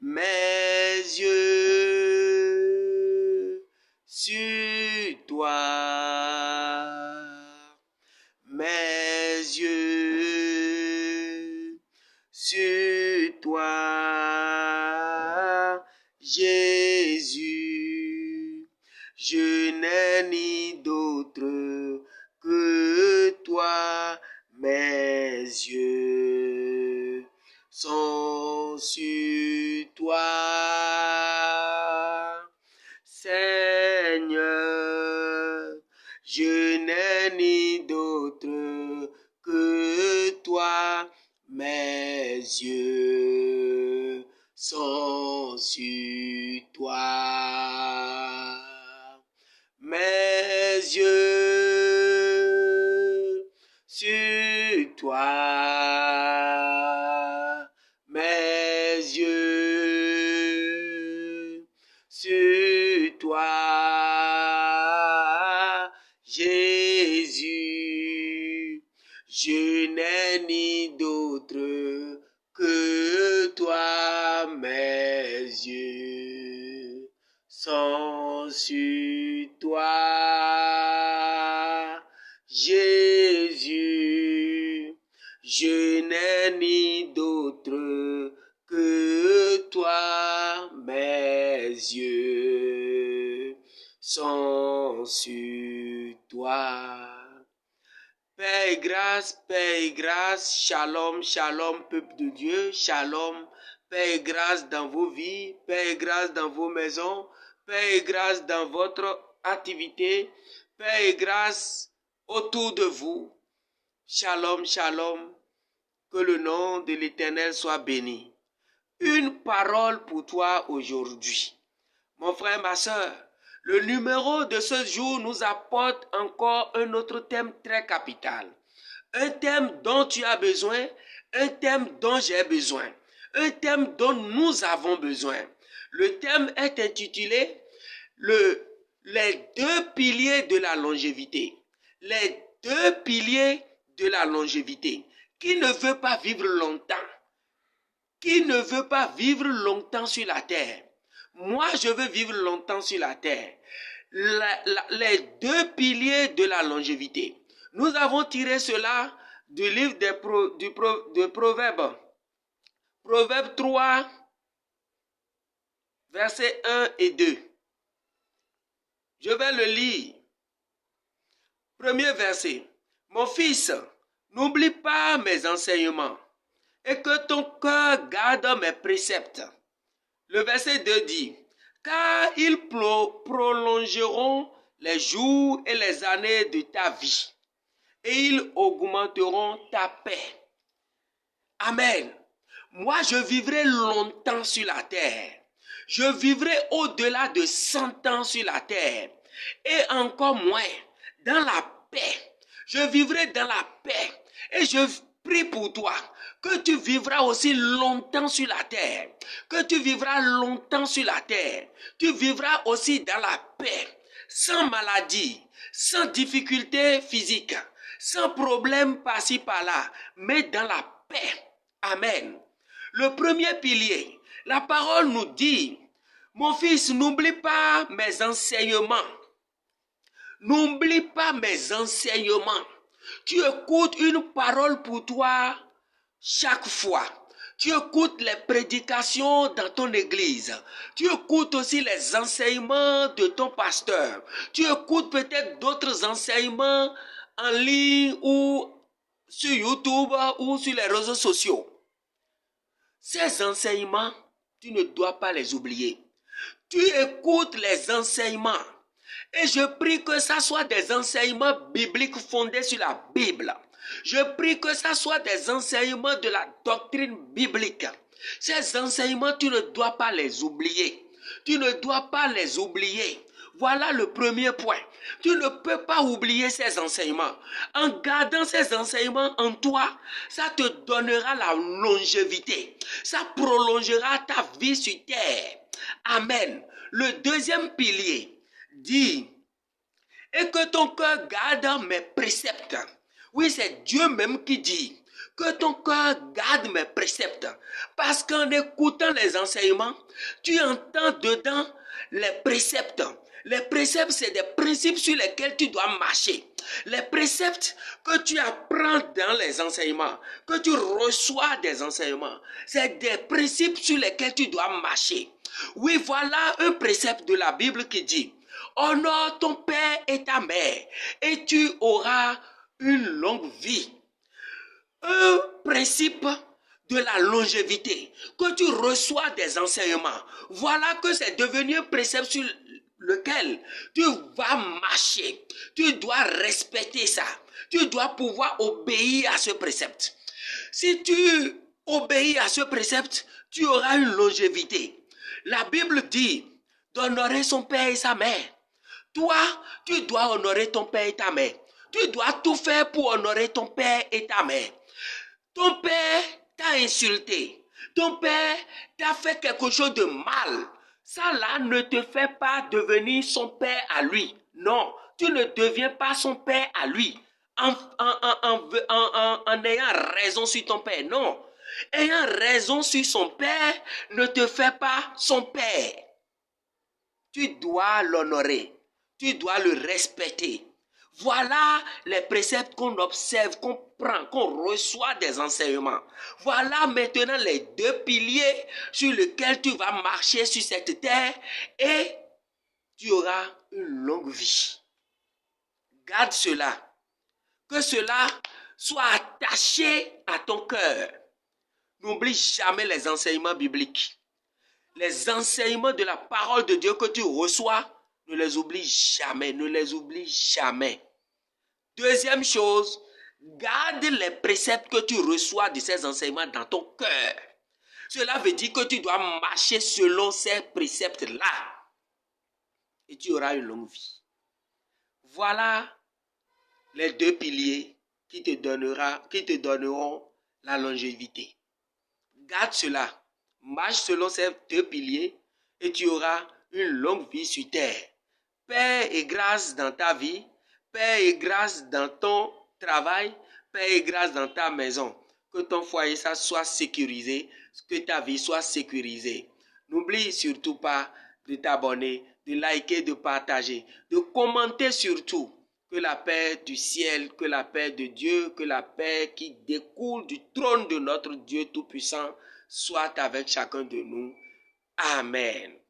mes yeux sur toi, mes yeux sur toi, Jésus, je n'ai ni d'autre que toi, mes yeux sont sur toi, Seigneur, je n'ai ni d'autre que toi, mes yeux sont sur toi, mes yeux sur toi, mes yeux sur toi, Jésus, je n'ai ni d'autre que toi, mes yeux sont sur toi, Jésus, je n'ai ni d'autre que toi, mes yeux sont sur toi. Paix et grâce, shalom, shalom, peuple de Dieu, shalom, paix et grâce dans vos vies, paix et grâce dans vos maisons, paix et grâce dans votre activité, paix et grâce autour de vous. Shalom, shalom, que le nom de l'Éternel soit béni. Une parole pour toi aujourd'hui. Mon frère, ma soeur, le numéro de ce jour nous apporte encore un autre thème très capital. Un thème dont tu as besoin, un thème dont j'ai besoin, un thème dont nous avons besoin. Le thème est intitulé les deux piliers de la longévité. Les deux piliers de la longévité. Qui ne veut pas vivre longtemps? Qui ne veut pas vivre longtemps sur la terre? Moi, je veux vivre longtemps sur la terre. Les deux piliers de la longévité. Nous avons tiré cela du livre de Proverbes. Proverbes 3, versets 1 et 2. Je vais le lire. Premier verset. Mon fils, n'oublie pas mes enseignements et que ton cœur garde mes préceptes. Le verset 2 dit, car ils prolongeront les jours et les années de ta vie, et ils augmenteront ta paix. Amen. Moi, je vivrai longtemps sur la terre. Je vivrai au-delà de 100 ans sur la terre. Et encore moins dans la paix. Je vivrai dans la paix. Et je prie pour toi que tu vivras aussi longtemps sur la terre. Que tu vivras longtemps sur la terre. Tu vivras aussi dans la paix. Sans maladie, sans difficulté physique, sans problème par-ci par-là, mais dans la paix. Amen. Le premier pilier, la parole nous dit, mon fils, n'oublie pas mes enseignements. N'oublie pas mes enseignements. Tu écoutes une parole pour toi chaque fois. Tu écoutes les prédications dans ton église. Tu écoutes aussi les enseignements de ton pasteur. Tu écoutes peut-être d'autres enseignements en ligne ou sur YouTube ou sur les réseaux sociaux. Ces enseignements, tu ne dois pas les oublier. Tu écoutes les enseignements. Et je prie que ça soit des enseignements bibliques fondés sur la Bible. Je prie que ça soit des enseignements de la doctrine biblique. Ces enseignements, tu ne dois pas les oublier. Tu ne dois pas les oublier. Voilà le premier point. Tu ne peux pas oublier ces enseignements. En gardant ces enseignements en toi, ça te donnera la longévité. Ça prolongera ta vie sur terre. Amen. Le deuxième pilier dit, et que ton cœur garde mes préceptes. Oui, c'est Dieu même qui dit que ton cœur garde mes préceptes. Parce qu'en écoutant les enseignements, tu entends dedans les préceptes. Les préceptes, c'est des principes sur lesquels tu dois marcher. Les préceptes que tu apprends dans les enseignements, que tu reçois des enseignements, c'est des principes sur lesquels tu dois marcher. Oui, voilà un précepte de la Bible qui dit: honore ton père et ta mère, et tu auras une longue vie. Un principe de la longévité, que tu reçois des enseignements. Voilà que c'est devenu un précepte sur lequel tu vas marcher. Tu dois respecter ça. Tu dois pouvoir obéir à ce précepte. Si tu obéis à ce précepte, tu auras une longévité. La Bible dit d'honorer son père et sa mère. Toi, tu dois honorer ton père et ta mère. Tu dois tout faire pour honorer ton père et ta mère. Ton père t'a insulté. Ton père t'a fait quelque chose de mal. Ça là ne te fait pas devenir son père à lui. Non, tu ne deviens pas son père à lui. En ayant raison sur ton père. Non. Ayant raison sur son père ne te fait pas son père. Tu dois l'honorer. Tu dois le respecter. Voilà les préceptes qu'on observe, qu'on prend, qu'on reçoit des enseignements. Voilà maintenant les deux piliers sur lesquels tu vas marcher sur cette terre et tu auras une longue vie. Garde cela. Que cela soit attaché à ton cœur. N'oublie jamais les enseignements bibliques. Les enseignements de la parole de Dieu que tu reçois, ne les oublie jamais, ne les oublie jamais. Deuxième chose, garde les préceptes que tu reçois de ces enseignements dans ton cœur. Cela veut dire que tu dois marcher selon ces préceptes-là. Et tu auras une longue vie. Voilà les deux piliers qui te donneront la longévité. Garde cela. Marche selon ces deux piliers et tu auras une longue vie sur terre. Paix et grâce dans ta vie, paix et grâce dans ton travail, paix et grâce dans ta maison. Que ton foyer ça soit sécurisé, que ta vie soit sécurisée. N'oublie surtout pas de t'abonner, de liker, de partager, de commenter surtout. Que la paix du ciel, que la paix de Dieu, que la paix qui découle du trône de notre Dieu Tout-Puissant soit avec chacun de nous. Amen.